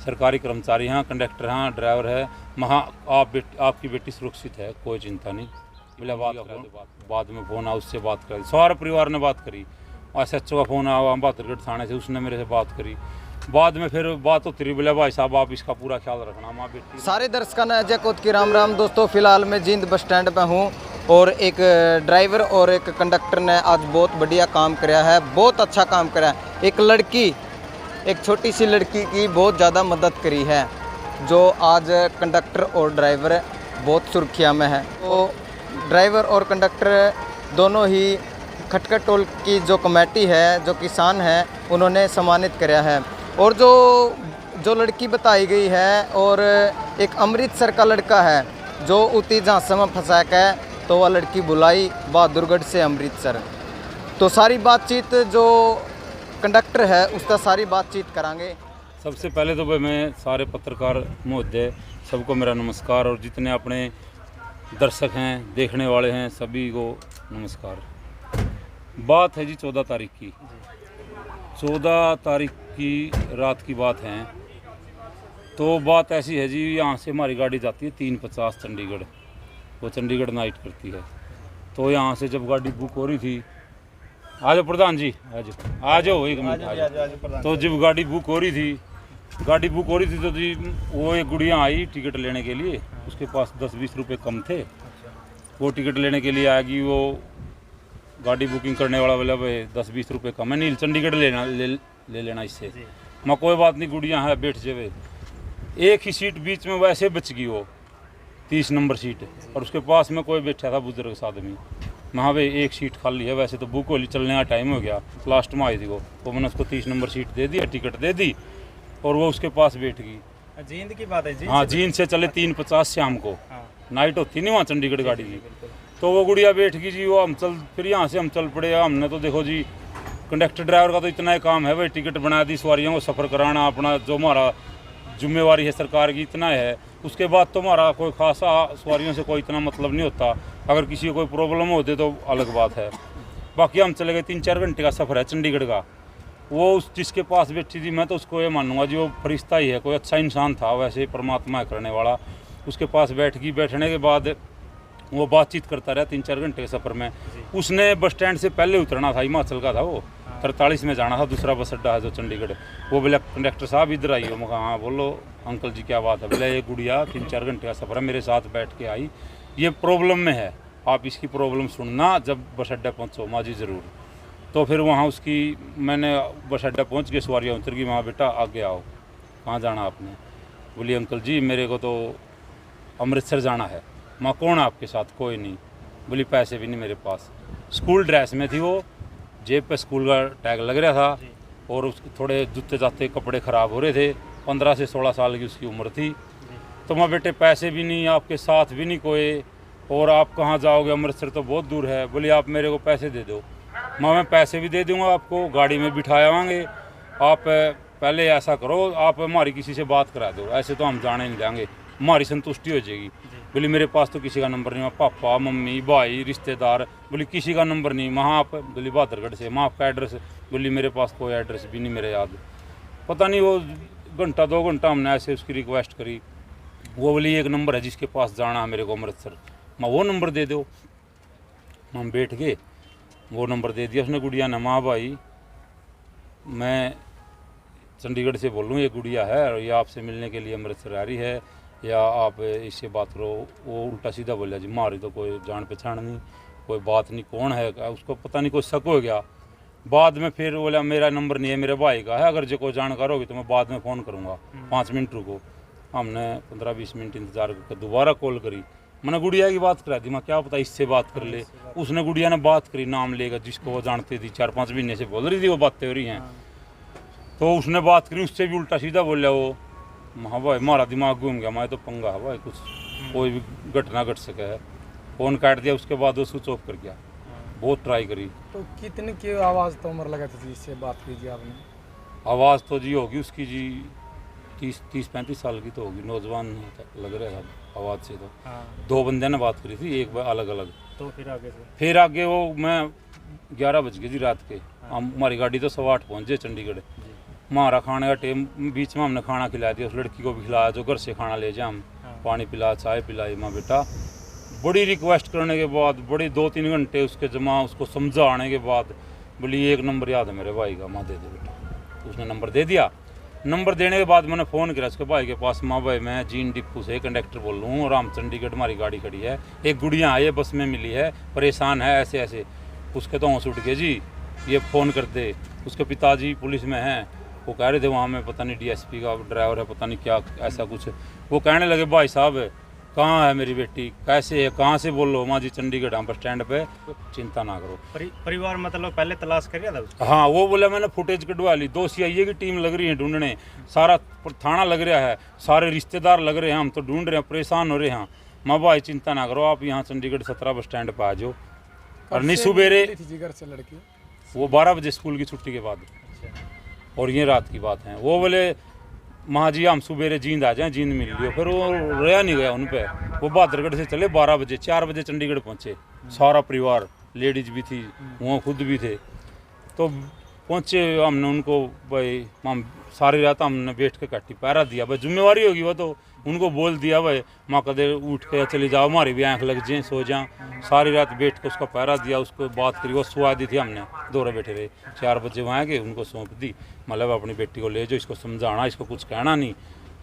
सरकारी कर्मचारी हैं, कंडक्टर हैं, ड्राइवर है, वहाँ आपकी बेटी सुरक्षित है, कोई चिंता नहीं। बोले बाद में फ़ोन आ, उससे बात करी, सारे परिवार ने बात करी। SHO का फ़ोन आया बहादुरगढ़ थाने से, उसने मेरे से बात करी। बाद में फिर बात होती रही, बोले भाई साहब आप इसका पूरा ख्याल रखना, माँ बेटी। सारे दर्शकों ने अजय कोत की राम राम। दोस्तों फिलहाल मैं जींद बस स्टैंड पे हूँ और एक ड्राइवर और एक कंडक्टर ने आज बहुत बढ़िया काम कराया है, बहुत अच्छा काम कराया है। एक लड़की, एक छोटी सी लड़की की बहुत ज़्यादा मदद करी है, जो आज कंडक्टर और ड्राइवर बहुत सुर्खियाँ में है। तो ड्राइवर और कंडक्टर दोनों ही खटखट टोल की जो कमेटी है, जो किसान हैं, उन्होंने सम्मानित कराया है। और जो लड़की बताई गई है, और एक अमृतसर का लड़का है जो उती झांसे में फंसा के, तो वह लड़की बुलाई बहादुरगढ़ से अमृतसर। तो सारी बातचीत जो कंडक्टर है उसका सारी बातचीत करांगे। सबसे पहले तो मैं सारे पत्रकार महोदय सबको मेरा नमस्कार, और जितने अपने दर्शक हैं, देखने वाले हैं, सभी को नमस्कार। बात है जी 14 तारीख की। 14 तारीख की रात की बात है। तो बात ऐसी है जी, यहाँ से हमारी गाड़ी जाती है 3:50 चंडीगढ़, वो चंडीगढ़ नाइट करती है। तो यहाँ से जब गाड़ी बुक हो रही थी, आ जाओ प्रधान जी, आ जाओ एक मिनट। तो जब गाड़ी बुक हो रही थी तो जी वो एक गुड़िया आई टिकट लेने के लिए, उसके पास 10-20 रुपये कम थे। वो टिकट लेने के लिए आएगी, वो गाड़ी बुकिंग करने वाला बोला भाई 10-20 रुपये कम है, नील चंडीगढ़ ले लेना इससे। मैं कोई बात नहीं, गुड़िया है बैठ जावे। एक ही सीट बीच में वैसे बच गई, वो 30 नंबर सीट, और उसके पास में कोई बैठा था बुजुर्ग सा आदमी। वहाँ पे एक सीट खाली है, वैसे तो बुक हो चलने का टाइम हो गया, लास्ट में आई थी वो। तो मैंने उसको 30 नंबर सीट दे दी, टिकट दे दी, और वो उसके पास बैठ गई। जींद की बात है जी? हाँ, जींद से चले 3:50 शाम को। नाइट होती नहीं वहाँ चंडीगढ़ गाड़ी की। तो वो गुड़िया बैठ गई जी, वो फिर यहाँ से हम चल पड़े। हमने तो देखो जी, कंडक्टर ड्राइवर का तो इतना ही काम है भाई, टिकट बना दी, सवारियों को सफ़र कराना, अपना जो हमारा जिम्मेवारी है सरकार की, इतना है। उसके बाद तो हमारा कोई खासा सवारियों से कोई इतना मतलब नहीं होता। अगर किसी को कोई प्रॉब्लम होती तो अलग बात है। बाकी हम चले गए, 3-4 घंटे का सफ़र है चंडीगढ़ का। वो जिसके पास बैठी थी, मैं तो उसको ये मानूंगा जी वो फरिश्ता ही है, कोई अच्छा इंसान था, वैसे परमात्मा है करने वाला। उसके पास बैठ गई, बैठने के बाद वो बातचीत करता रहा 3-4 घंटे के सफ़र में। उसने बस स्टैंड से पहले उतरना था, हिमाचल का था वो, 43 में जाना था, दूसरा बस अड्डा है जो चंडीगढ़। वो बोले कंडक्टर साहब इधर आइए। मैं कहा हाँ बोलो अंकल जी क्या बात है। बोले ये गुड़िया 3-4 घंटे का सफ़र है, मेरे साथ बैठ के आई, ये प्रॉब्लम में है, आप इसकी प्रॉब्लम सुनना जब बस अड्डा पहुँचो। माँ जी ज़रूर। तो फिर वहाँ उसकी मैंने बस अड्डा पहुँच के सवारियाँ उतर गई। वहाँ बेटा आगे आओ, कहाँ जाना आपने? बोली अंकल जी मेरे को तो अमृतसर जाना है। माँ कौन है आपके साथ? कोई नहीं। बोली पैसे भी नहीं मेरे पास। स्कूल ड्रेस में थी वो, जेब पे स्कूल का टैग लग रहा था, और उसके थोड़े जूते जाते कपड़े ख़राब हो रहे थे। 15 से 16 साल की उसकी उम्र थी। तो माँ बेटे पैसे भी नहीं, आपके साथ भी नहीं कोई, और आप कहाँ जाओगे? अमृतसर तो बहुत दूर है। बोली आप मेरे को पैसे दे दो। माँ मैं पैसे भी दे दूँगा आपको, गाड़ी में बिठाएंगे। आप पहले ऐसा करो, आप हमारी किसी से बात करा दो, ऐसे तो हम जाने नहीं देंगे, हमारी संतुष्टि हो जाएगी। बोली मेरे पास तो किसी का नंबर नहीं है, पापा मम्मी भाई रिश्तेदार, बोली किसी का नंबर नहीं। वहाँ आप? बोली बहादुरगढ़ से। वहाँ आपका एड्रेस? बोली मेरे पास कोई एड्रेस भी नहीं मेरे याद। पता नहीं वो घंटा 2 घंटा हमने ऐसे उसकी रिक्वेस्ट करी। वो बोली एक नंबर है जिसके पास जाना है मेरे को अमृतसर, माँ वो नंबर दे दो। हम बैठ गए, वो नंबर दे दिया उसने गुड़िया ने। माँ भाई मैं चंडीगढ़ से बोल रहा हूँ, ये गुड़िया है और ये आपसे मिलने के लिए अमृतसर आ रही है, या आप इससे बात करो। वो उल्टा सीधा बोला जी, मारी तो कोई जान पहचान नहीं, कोई बात नहीं, कौन है? उसको पता नहीं, कोई शक हो गया। बाद में फिर बोला मेरा नंबर नहीं है, मेरे भाई का है, अगर जो कोई जानकार होगी तो मैं बाद में फ़ोन करूँगा, 5 मिनट रुको। हमने 15-20 मिनट इंतज़ार करके दोबारा कॉल करी। मैंने गुड़िया की बात करा दी, मैं क्या पता इससे बात कर ले। उसने गुड़िया ने बात करी, नाम लेगा जिसको वो जानती थी, 4-5 महीने से बोल रही थी वो बातें हो रही हैं। तो उसने बात करी, उससे भी उल्टा सीधा बोला वो। हाँ भाई हमारा दिमाग घूम गया, मैं तो पंगा है भाई, कुछ कोई भी घटना घट सके है। फ़ोन काट दिया, उसके बाद वो स्विच ऑफ कर गया। बहुत ट्राई करी। तो कितने की आवाज़ तो उम्र लगा थी जिससे बात कीजिए आपने? आवाज़ तो जी होगी उसकी जी 30-35 साल की तो होगी, नौजवान लग रहा है आवाज़ से तो। 2 बंदे ने बात करी थी, एक बार अलग अलग। तो फिर आगे वो मैं 11 बज गए जी रात के। हमारी गाड़ी तो 8:15 पहुँच गए चंडीगढ़। हमारा खाने का टाइम बीच में हमने खाना खिला दिया, उस लड़की को भी खिलाया जो घर से खाना ले जाए, हम पानी पिला चाय पिलाई। माँ बेटा बड़ी रिक्वेस्ट करने के बाद बड़ी 2-3 घंटे उसके जमा उसको समझाने के बाद बोली 1 नंबर याद है मेरे भाई का, माँ दे दे बेटा। उसने नंबर दे दिया। नंबर देने के बाद मैंने फ़ोन किया उसके भाई के पास, माँ भाई मैं जीन डिपू से कंडक्टर बोल रहा हूँ और हम चंडीगढ़ हमारी गाड़ी खड़ी है, एक गुड़िया आई है बस में मिली है, परेशान है ऐसे ऐसे। उसके तो होश उठ गए जी, ये फ़ोन कर दे। उसके पिताजी पुलिस में हैं, वो कह रहे थे वहाँ में पता नहीं डीएसपी का ड्राइवर है पता नहीं क्या ऐसा कुछ। वो कहने लगे भाई साहब कहाँ है मेरी बेटी, कैसे है, कहाँ से बोल लो। माँ जी चंडीगढ़ हम बस स्टैंड पे, चिंता ना करो। परिवार मतलब पहले तलाश कर रहा था उसको? हाँ वो बोला मैंने फुटेज कटवा ली, 2 CIA की टीम लग रही है ढूंढने, सारा थाना लग रहा है, सारे रिश्तेदार लग रहे हैं, हम तो ढूंढ रहे हैं, परेशान हो रहे हैं। माँ भाई चिंता ना करो, आप यहाँ चंडीगढ़ 17 बस स्टैंड पर आ जाओ। और नहीं सवेरे थी जी घर से लड़की? वो 12 बजे स्कूल की छुट्टी के बाद, और ये रात की बात है। वो बोले माँ जी हम सुबेरे जींद आ जाएं, जींद मिल लियो। फिर वो रहा नहीं गया उन पे, वो बहादुरगढ़ से चले 12 बजे, 4 बजे चंडीगढ़ पहुँचे, सारा परिवार, लेडीज भी थी वहाँ, खुद भी थे। तो पहुँचे हमने उनको भाई हम सारी रात हमने बैठ के काटी, पहरा दिया भाई, जिम्मेवारी होगी वो तो। उनको बोल दिया भाई माँ कदे उठ के चली जाओ, हमारी भी आँख लग जाए, सो जाए। सारी रात बैठ के उसका पहरा दिया, उसको बात करी, वो सुहा दी थी हमने, दौरे बैठे रहे। 4 बजे वहाँ गए, उनको सौंप दी, मतलब अपनी बेटी को ले जाओ, इसको समझाना, इसको कुछ कहना नहीं,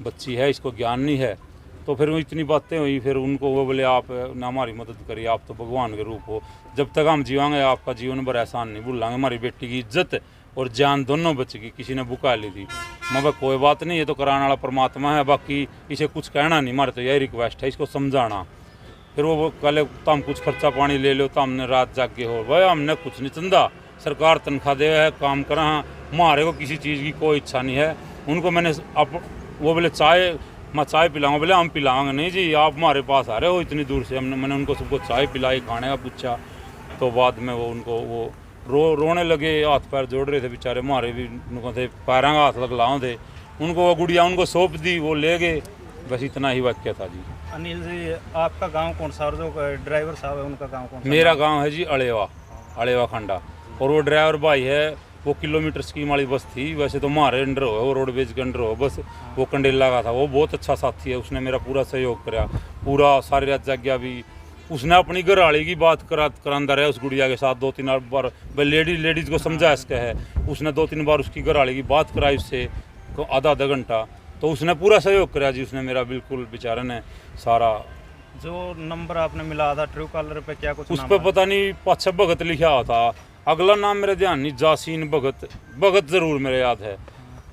बच्ची है, इसको ज्ञान नहीं है। तो फिर वो इतनी बातें हुई, फिर उनको वो बोले आप ना हमारी मदद करिए, आप तो भगवान के रूप हो, जब तक हम जीवांगे आपका जीवन भर एहसान नहीं भूलांगे। हमारी बेटी की इज्जत और जान दोनों बचेगी। किसी ने बुका ली थी, मैं भाई कोई बात नहीं, ये तो कराने वाला परमात्मा है, बाकी इसे कुछ कहना नहीं, हमारे तो यही रिक्वेस्ट है, इसको समझाना। फिर वो कल तो हम कुछ खर्चा पानी ले लो, तो हमने रात जाके हो भाई, हमने कुछ नहीं चंदा, सरकार तनख्वाह दे है, काम करा, हमारे को किसी चीज़ की कोई इच्छा नहीं है। उनको मैंने वो बोले चाय, मैं चाय पिलाऊंगा, बोले हम पिलाएंगे नहीं जी, आप हमारे पास आ रहे हो इतनी दूर से। मैंने उनको सबको चाय पिलाई, खाने का पूछा। तो बाद में वो उनको वो रोने लगे, हाथ पैर जोड़ रहे थे बेचारे, हमारे भी उनको थे पैरों का हाथ लगलाओ थे। उनको वो गुड़िया उनको सौंप दी, वो ले गए, बस इतना ही वाक्य था जी। अनिल जी आपका गांव कौन सा, और जो ड्राइवर साहब है उनका गांव कौन सा? मेरा गांव है जी अड़ेवा खंडा, और वो ड्राइवर भाई है, वो किलोमीटर स्कीम वाली बस थी, वैसे तो हमारे अंडर हो, वो रोडवेज के अंडर हो बस, वो कंडेला का था। वो बहुत अच्छा साथी है, उसने मेरा पूरा सहयोग करा, पूरा सारी रात जाग गया भी। उसने अपनी घरवाली की बात करांदा रहा उस गुड़िया के साथ 2-3 बार, भाई लेडीज़ को समझा इसका है। उसने 2-3 बार उसकी घरवाली की बात कराई उससे, आधा घंटा, तो उसने पूरा सहयोग करा जी, उसने मेरा बिल्कुल बेचारे ने सारा। जो नंबर आपने मिला था ट्रू कॉलर पे, क्या कुछ उस पर पता नहीं पाछा भगत लिखा हुआ था, अगला नाम मेरा ध्यान नहीं, जासीन भगत ज़रूर मेरे याद है।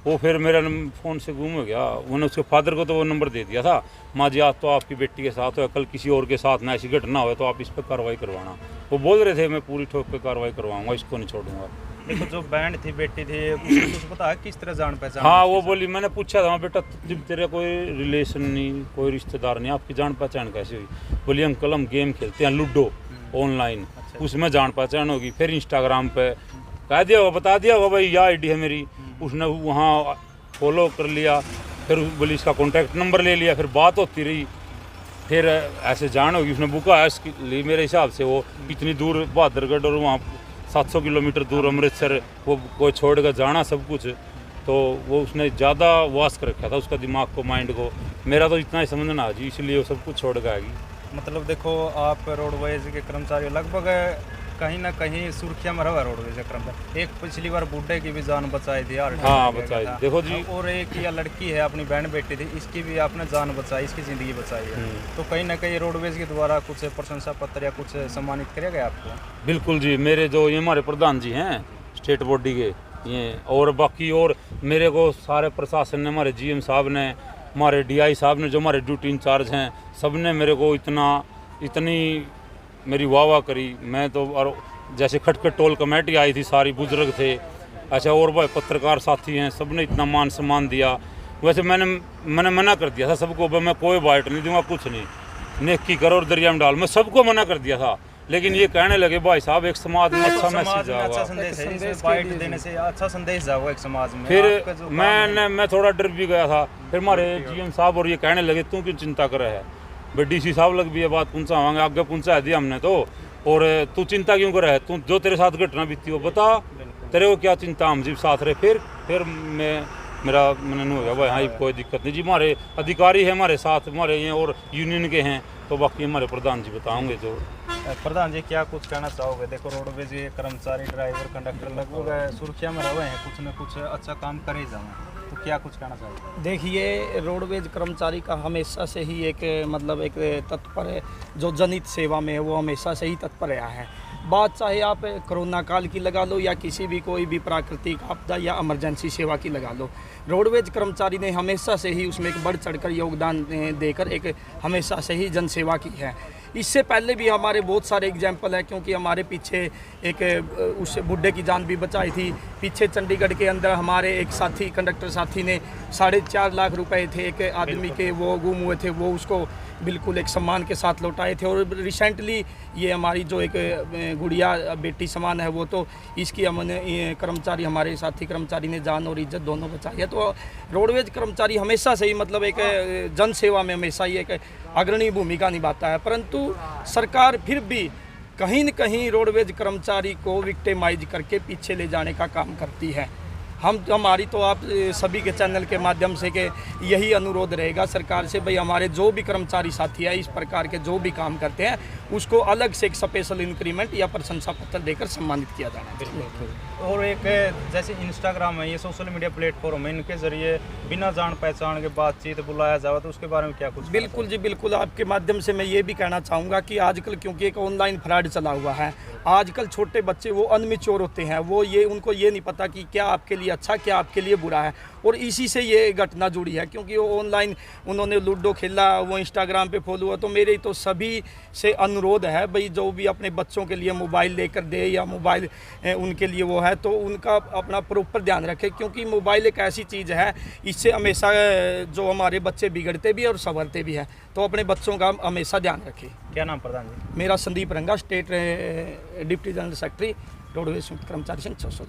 वो फिर मेरा फ़ोन से गुम हो गया, उन्होंने उसके फादर को तो वो नंबर दे दिया था, माँ जी आज तो आपकी बेटी के साथ हो, कल किसी और के साथ ना ऐसी घटना हो तो आप इस पर कार्रवाई करवाना। वो बोल रहे थे मैं पूरी ठोक पे कार्रवाई करवाऊंगा, इसको नहीं छोड़ूंगा। देखो जो बैंड थी बेटी थी, उसको कुछ पता है किस तरह जान पहचान? हाँ वो बोली, मैंने पूछा था बेटा जब तेरे कोई रिलेशन नहीं, कोई रिश्तेदार नहीं, आपकी जान पहचान कैसे हुई? बोली अंकल हम गेम खेलते हैं लूडो ऑनलाइन, उसमें जान पहचान होगी। फिर इंस्टाग्राम पे कह दिया होगा, बता दिया होगा भाई यह आईडी है मेरी, उसने वहाँ फॉलो कर लिया, फिर बोली इसका कॉन्टैक्ट नंबर ले लिया, फिर बात होती रही, फिर ऐसे जान होगी। उसने बुका है इसके लिए मेरे हिसाब से, वो इतनी दूर बहादुरगढ़ और वहाँ 700 किलोमीटर दूर अमृतसर, वो कोई छोड़ कर जाना सब कुछ, तो वो उसने ज़्यादा वास कर रखा था उसका दिमाग को, माइंड को। मेरा तो इतना ही समझना जी, इसलिए वो सब कुछ छोड़ कर आएगी। मतलब देखो आप रोडवेज के कर्मचारी लगभग कहीं ना कहीं सुर्खिया में रहा रोडवेज के कर्मचारी। एक पिछली बार बूढ़े की भी जान बचाई थी यार। हाँ बचाई, देखो जी। और एक या लड़की है अपनी बहन बेटी थी, इसकी भी आपने जान बचाई, इसकी ज़िंदगी बचाई है। तो कहीं ना कहीं रोडवेज के द्वारा कुछ प्रशंसा पत्र या कुछ सम्मानित किया गया आपको? बिल्कुल जी, मेरे जो ये हमारे प्रधान जी हैं स्टेट बॉडी के ये, और बाकी और मेरे को सारे प्रशासन ने, हमारे GM साहब ने, हमारे DI साहब ने, जो हमारे ड्यूटी इंचार्ज हैं, सब ने मेरे को इतनी मेरी वाह करी। मैं तो, और जैसे खटखट टोल कमेटी आई थी, सारी बुजुर्ग थे, अच्छा और भाई पत्रकार साथी हैं, सब ने इतना मान सम्मान दिया। वैसे मैंने मना कर दिया था सबको, मैं कोई बाइट नहीं दूंगा, कुछ नहीं, नेकी करो और दरिया में डाल, मैं सबको मना कर दिया था। लेकिन ये कहने लगे भाई साहब एक समाज में अच्छा मैसेज अच्छा आएगा, संदेश है, इसमें बाइट देने से अच्छा संदेश जाएगा एक समाज में। फिर मैं थोड़ा डर भी गया था। फिर हमारे GM साहब और ये कहने लगे तू क्यों चिंता कर रहा है, भाई DC साहब लग भी ये बात पहुँचावांगे, आगे पहुँचा दिया हमने तो, और तू चिंता क्यों कर रहा है, तू जो तेरे साथ घटना बीती हो बता, तेरे को क्या चिंता, हम जी साथ रहे। फिर मैंने नहीं हो गया भाई, हाँ कोई दिक्कत नहीं जी, हमारे अधिकारी है हमारे साथ, हमारे ये और यूनियन के हैं, तो बाकी हमारे प्रधान जी बताओगे। तो प्रधान जी क्या कुछ कहना चाहोगे? देखो रोडवेज के कर्मचारी, ड्राइवर, कंडक्टर लगभग सुरक्षा में रहे हैं, कुछ न कुछ अच्छा काम करे जाए, तो क्या कुछ कहना चाहोगे? देखिए, रोडवेज कर्मचारी का हमेशा से ही एक मतलब एक तत्पर है, जो जनहित सेवा में है वो हमेशा से ही तत्पर रहा है। बात चाहे आप कोरोना काल की लगा लो या किसी भी कोई भी प्राकृतिक आपदा या इमरजेंसी सेवा की लगा लो, रोडवेज कर्मचारी ने हमेशा से ही उसमें एक बढ़ चढ़कर योगदान देकर एक हमेशा से ही जनसेवा की है। इससे पहले भी हमारे बहुत सारे एग्जाम्पल हैं, क्योंकि हमारे पीछे एक उस बुढ़े की जान भी बचाई थी। पीछे चंडीगढ़ के अंदर हमारे एक साथी, कंडक्टर साथी ने 4.5 लाख रुपए थे एक आदमी के, वो गुम हुए थे, वो उसको बिल्कुल एक सम्मान के साथ लौटाए थे। और रिसेंटली ये हमारी जो एक गुड़िया बेटी समान है, वो तो इसकी हमने कर्मचारी, हमारे साथी कर्मचारी ने जान और इज्जत दोनों बचाई है। तो रोडवेज कर्मचारी हमेशा से ही मतलब एक जन सेवा में हमेशा ही एक अग्रणी भूमिका निभाता है, परंतु सरकार फिर भी कहीं न कहीं रोडवेज कर्मचारी को विक्टिमाइज करके पीछे ले जाने का काम करती है। हमारी तो आप सभी के चैनल के माध्यम से के यही अनुरोध रहेगा सरकार से, भाई हमारे जो भी कर्मचारी साथी है इस प्रकार के जो भी काम करते हैं उसको अलग से एक स्पेशल इंक्रीमेंट या प्रशंसा पत्र देकर सम्मानित किया जाना चाहिए। और एक जैसे इंस्टाग्राम है, ये सोशल मीडिया प्लेटफॉर्म है, इनके जरिए बिना जान पहचान के बातचीत बुलाया जाए, तो उसके बारे में क्या कुछ? बिल्कुल जी बिल्कुल, आपके माध्यम से मैं ये भी कहना चाहूँगा कि आजकल क्योंकि एक ऑनलाइन फ्रॉड चला हुआ है, आजकल छोटे बच्चे वो अनमेच्योर होते हैं, वो उनको ये नहीं पता कि क्या आपके लिए अच्छा क्या आपके लिए बुरा है, और इसी से ये घटना जुड़ी है। क्योंकि वो ऑनलाइन उन्होंने लूडो खेला, वो इंस्टाग्राम पे फॉलो हुआ, तो मेरे तो सभी से अनुरोध है भाई जो भी अपने बच्चों के लिए मोबाइल लेकर दे या मोबाइल उनके लिए वो है, तो उनका अपना प्रॉपर ध्यान रखें, क्योंकि मोबाइल एक ऐसी चीज़ है, इससे हमेशा जो हमारे बच्चे बिगड़ते भी और संवरते भी हैं, तो अपने बच्चों का हमेशा ध्यान रखें। क्या नाम प्रधान जी? मेरा संदीप रंगा, state deputy general secretary, roadways संयुक्त कर्मचारी संघ 600।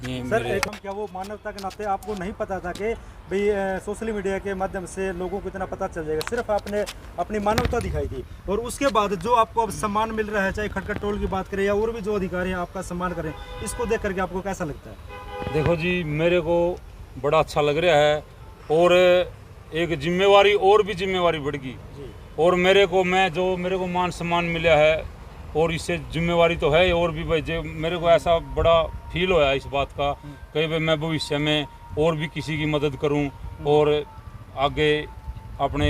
सर एक क्या वो मानवता के नाते आपको नहीं पता था कि भाई सोशल मीडिया के माध्यम से लोगों को इतना पता चल जाएगा, सिर्फ आपने अपनी मानवता दिखाई थी, और उसके बाद जो आपको अब सम्मान मिल रहा है, चाहे खटखट टोल की बात करें या और भी जो अधिकारी हैं आपका सम्मान करें, इसको देख करके आपको कैसा लगता है? देखो जी, मेरे को बड़ा अच्छा लग रहा है, और एक जिम्मेवारी और भी जिम्मेवारी बढ़ गई, और मेरे को मान सम्मान मिला है, और इससे जिम्मेवारी तो है और भी भाई, मेरे को ऐसा बड़ा फील होया इस बात का कि भाई मैं भविष्य में और भी किसी की मदद करूं, और आगे अपने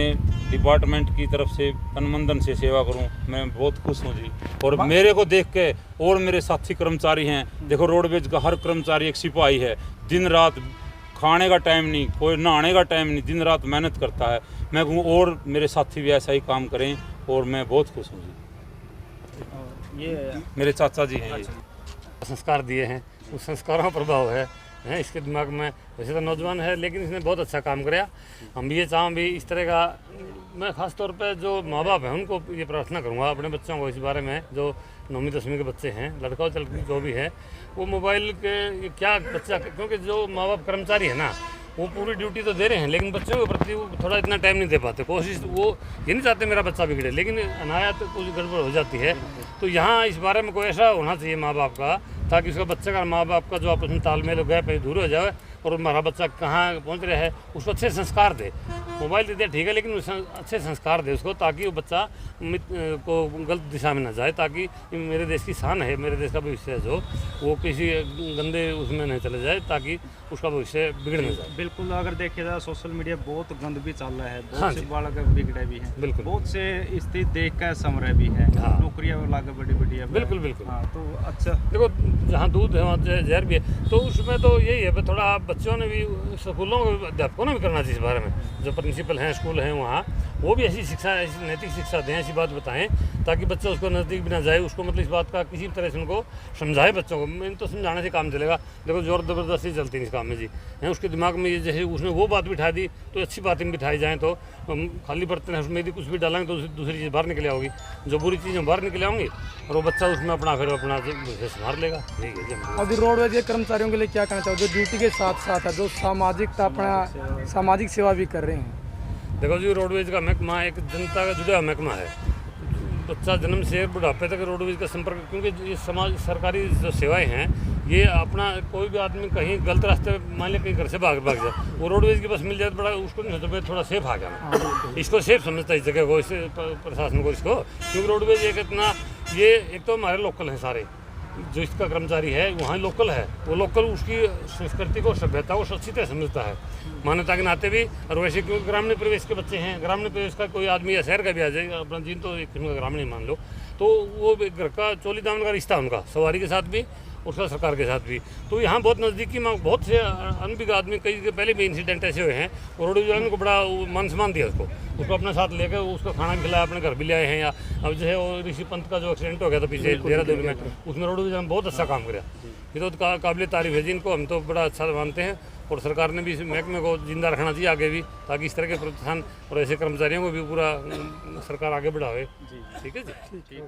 डिपार्टमेंट की तरफ से तन-मन-धन से सेवा करूं। मैं बहुत खुश हूं जी, और मेरे को देख के और मेरे साथी कर्मचारी हैं, देखो रोडवेज का हर कर्मचारी एक सिपाही है, दिन रात खाने का टाइम नहीं, कोई नहाने का टाइम नहीं, दिन रात मेहनत करता है। मैं कहूँ और मेरे साथी भी ऐसा ही काम करें, और मैं बहुत खुश हूँ जी। ये मेरे चाचा जी हैं ये। संस्कार दिए हैं, उस संस्कारों का प्रभाव है इसके दिमाग में। वैसे तो नौजवान है, लेकिन इसने बहुत अच्छा काम कराया। हम भी ये चाहें भी इस तरह का, मैं ख़ास तौर पे जो माँ बाप हैं उनको ये प्रार्थना करूँगा अपने बच्चों को इस बारे में, जो 9वीं 10वीं के बच्चे हैं, लड़का और लड़की जो भी है, वो मोबाइल के क्या बच्चा, क्योंकि जो माँ बाप कर्मचारी है ना, वो पूरी ड्यूटी तो दे रहे हैं, लेकिन बच्चों के प्रति वो थोड़ा इतना टाइम नहीं दे पाते। कोशिश वो ये नहीं चाहते मेरा बच्चा बिगड़े, लेकिन अनायात कुछ गड़बड़ हो जाती है। तो यहाँ इस बारे में कोई ऐसा होना चाहिए माँ बाप का, ताकि उसका बच्चे का माँ बाप का जो आपस में तालमेल गैप है दूर हो जाए, और हमारा बच्चा कहाँ पहुँच रहा है उसको अच्छे संस्कार दे। मोबाइल दे दे ठीक है, लेकिन अच्छे संस्कार दे उसको, ताकि वो बच्चा को गलत दिशा में ना जाए, ताकि मेरे देश की शान है, मेरे देश का भविष्य है, जो वो किसी गंदे उसमें नहीं चले जाए, ताकि उसका भविष्य बिगड़ नहीं जाए। बिल्कुल, अगर देखिए जाए सोशल मीडिया बहुत गंद भी चल रहा है, बहुत से बालक बिगड़े भी हैं, बिल्कुल, बहुत से स्थिति देख कर समरे भी है, नौकरियाँ लागे बड़ी बड़ी है। बिल्कुल बिल्कुल। हाँ, तो अच्छा देखो जहाँ दूध है वहाँ जहर भी है, तो उसमें तो यही है थोड़ा बच्चों ने भी, स्कूलों अध्यापकों ने भी करना चाहिए इस बारे में, जो प्रिंसिपल हैं स्कूल हैं वहाँ, वो भी ऐसी शिक्षा, ऐसी नैतिक शिक्षा दें, ऐसी बात बताएं, ताकि बच्चा उसको नज़दीक भी ना जाए, उसको मतलब इस बात का किसी भी तरह से उनको समझाए बच्चों को। मैं तो समझाने से काम चलेगा, देखो जोर ज़बरदस्ती चलती नहीं इस काम में जी, है उसके दिमाग में ये जैसे उसने वो बात बिठा दी, तो अच्छी बातें बिठाई जाएँ, तो हम खाली बर्तन है उसमें यदि कुछ भी डालेंगे तो दूसरी चीज़ बाहर निकल आओगी, जो बुरी चीज़ें बाहर निकल आऊँगी, और वो बच्चा उसमें अपना फिर अपना संभाल लेगा। ठीक है जी। अभी रोडवेज के कर्मचारियों के लिए क्या कहना चाहो, जो ड्यूटी के साथ साथ है, जो अपना सामाजिक सेवा भी कर रहे हैं? देखो जी, रोडवेज का महकमा एक जनता का जुड़ा हुआ महकमा है। बच्चा जन्म से बुढ़ापे तक रोडवेज का संपर्क, क्योंकि ये समाज सरकारी जो सेवाएं हैं ये अपना कोई भी आदमी कहीं गलत रास्ते मान लिया कहीं घर से भाग जाए, वो रोडवेज की बस मिल जाए तो बड़ा उसको नहीं सोचता थोड़ा सेफ आ जाना, इसको सेफ समझता है इस जगह को, इस प्रशासन को इसको, क्योंकि रोडवेज एक इतना ये एक तो हमारे लोकल हैं सारे, जो इसका कर्मचारी है वहाँ लोकल है, वो लोकल उसकी संस्कृति को सभ्यता को अच्छी तरह समझता है मान्यता के नाते भी। और वैसे क्योंकि ग्रामीण प्रवेश के बच्चे हैं, ग्रामीण प्रवेश का कोई आदमी या शहर का भी आ जाएगा, अपना जीन तो एक किस्म का ग्रामीण मान लो, तो वो घर का चोली दामन का रिश्ता उनका सवारी के साथ भी उसका सरकार के साथ भी। तो यहाँ बहुत नज़दीकी में बहुत से अनभिज्ञ आदमी, कई के पहले भी इंसिडेंट ऐसे हुए हैं, और रोडवेज वाले को बड़ा मान सम्मान दिया उसको अपने साथ लेकर उसको खाना भी खिलाया, अपने घर भी ले आए हैं। या अब जो है वो ऋषि पंत का जो एक्सीडेंट हो गया था पीछे देहरादून में, उसमें रोडवेज ने बहुत अच्छा काम किया, ये तो काबिल तारीफ है जिनको हम तो बड़ा अच्छा मानते हैं। और सरकार ने भी इस महकमे को जिंदा रखना चाहिए आगे भी, ताकि इस तरह के प्रोत्साहन और ऐसे कर्मचारियों को भी पूरा सरकार आगे बढ़ावे। ठीक है जी।